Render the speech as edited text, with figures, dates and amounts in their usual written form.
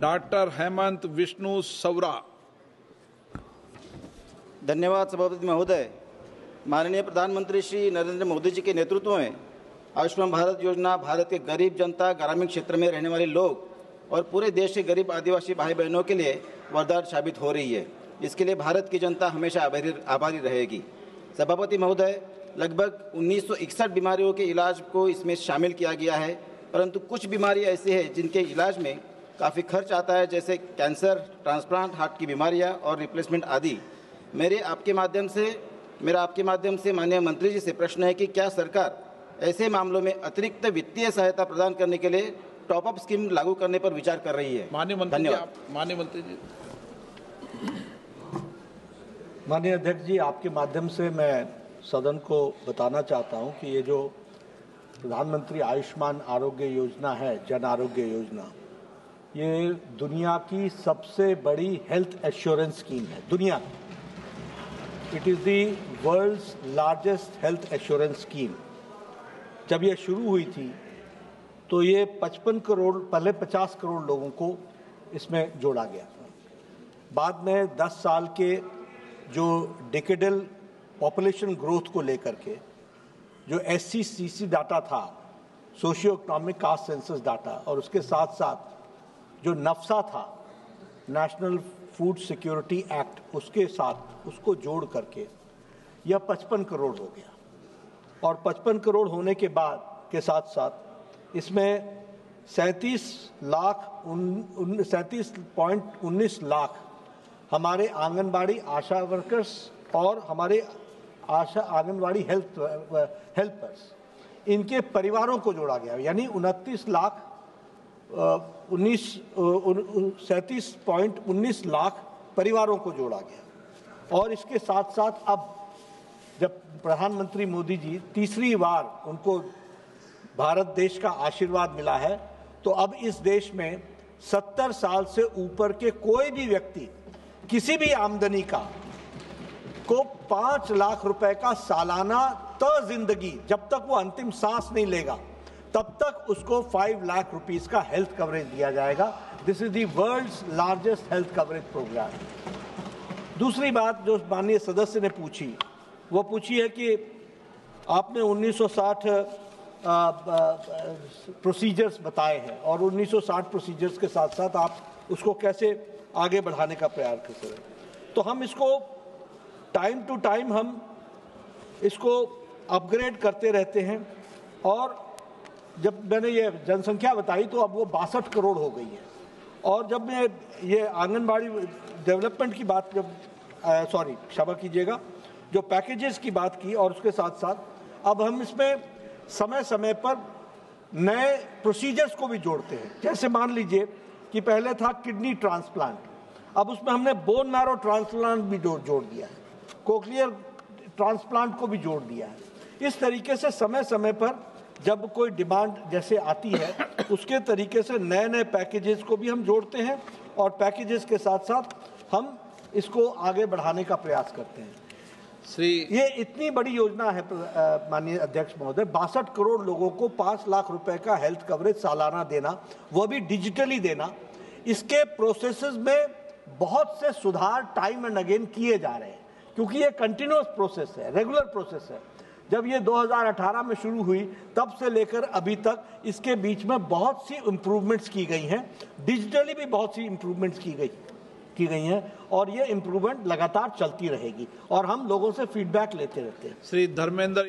Doctor Hemant Vishnu Savara. धन्यवाद सभापति महोदय। माननीय प्रधानमंत्री श्री नरेंद्र मोदी जी के नेतृत्व में आयुष्मान भारत योजना भारत के गरीब जनता, ग्रामीण क्षेत्र में रहने वाले लोग और पूरे देश के गरीब आदिवासी भाई बहनों के लिए वरदान साबित हो रही है। इसके लिए भारत की जनता हमेशा आभारी रहेगी। सभापति महोदय, लगभग 1961 बीमारियों के इलाज को इसमें शामिल किया गया है, परंतु कुछ बीमारियां ऐसी हैं जिनके इलाज में काफ़ी खर्च आता है, जैसे कैंसर, ट्रांसप्लांट, हार्ट की बीमारियां और रिप्लेसमेंट आदि। मेरा आपके माध्यम से माननीय मंत्री जी से प्रश्न है कि क्या सरकार ऐसे मामलों में अतिरिक्त वित्तीय सहायता प्रदान करने के लिए टॉप अप स्कीम लागू करने पर विचार कर रही है? माननीय मंत्री जी। माननीय अध्यक्ष जी, आपके माध्यम से मैं सदन को बताना चाहता हूं कि ये जो प्रधानमंत्री आयुष्मान आरोग्य योजना है, जन आरोग्य योजना, ये दुनिया की सबसे बड़ी हेल्थ एश्योरेंस स्कीम है। दुनिया की it is the world's largest health assurance scheme. जब ये शुरू हुई थी तो ये 55 करोड़, पहले 50 करोड़ लोगों को इसमें जोड़ा गया था। बाद में 10 साल के जो डिकेडल पॉपुलेशन ग्रोथ को लेकर के जो SCCC डाटा था, socio economic caste census data, और उसके साथ साथ जो नफ्सा था, नेशनल फूड सिक्योरिटी एक्ट, उसके साथ उसको जोड़ करके यह 55 करोड़ हो गया। और 55 करोड़ होने के बाद के साथ साथ इसमें 37.19 लाख हमारे आंगनबाड़ी आशा वर्कर्स और हमारे आंगनबाड़ी हेल्पर्स, इनके परिवारों को जोड़ा गया, यानी 37.19 लाख परिवारों को जोड़ा गया। और इसके साथ साथ अब जब प्रधानमंत्री मोदी जी तीसरी बार उनको भारत देश का आशीर्वाद मिला है, तो अब इस देश में 70 साल से ऊपर के कोई भी व्यक्ति किसी भी आमदनी का को 5 लाख रुपए का सालाना जिंदगी, जब तक वो अंतिम सांस नहीं लेगा तब तक उसको 5 लाख रुपीस का हेल्थ कवरेज दिया जाएगा। This is the world's largest health coverage program. दूसरी बात जो माननीय सदस्य ने पूछी, वो पूछी है कि आपने 1960 प्रोसीजर्स बताए हैं और 1960 प्रोसीजर्स के साथ साथ आप उसको कैसे आगे बढ़ाने का प्रयास करते हैं। तो हम इसको टाइम टू टाइम हम इसको अपग्रेड करते रहते हैं। और जब मैंने ये जनसंख्या बताई तो अब वो 62 करोड़ हो गई है। और जब मैं ये आंगनबाड़ी डेवलपमेंट की बात, क्षमा कीजिएगा, जो पैकेजेस की बात की, और उसके साथ साथ अब हम इसमें समय समय पर नए प्रोसीजर्स को भी जोड़ते हैं। जैसे मान लीजिए कि पहले था किडनी ट्रांसप्लांट, अब उसमें हमने बोन मैरो ट्रांसप्लांट भी जोड़ दिया है, कोक्लियर ट्रांसप्लांट को भी जोड़ दिया है। इस तरीके से समय समय पर जब कोई डिमांड जैसे आती है, उसके तरीके से नए नए पैकेजेस को भी हम जोड़ते हैं और पैकेजेस के साथ साथ हम इसको आगे बढ़ाने का प्रयास करते हैं। ये इतनी बड़ी योजना है माननीय अध्यक्ष महोदय, 62 करोड़ लोगों को 5 लाख रुपए का हेल्थ कवरेज सालाना देना, वो भी डिजिटली देना। इसके प्रोसेसेस में बहुत से सुधार टाइम एंड अगेन किए जा रहे हैं, क्योंकि ये कंटिन्यूअस प्रोसेस है, रेगुलर प्रोसेस है। जब ये 2018 में शुरू हुई तब से लेकर अभी तक इसके बीच में बहुत सी इम्प्रूवमेंट्स की गई हैं, डिजिटली भी बहुत सी इम्प्रूवमेंट्स की गई हैं, और ये इम्प्रूवमेंट लगातार चलती रहेगी और हम लोगों से फीडबैक लेते रहते हैं। श्री धर्मेंद्र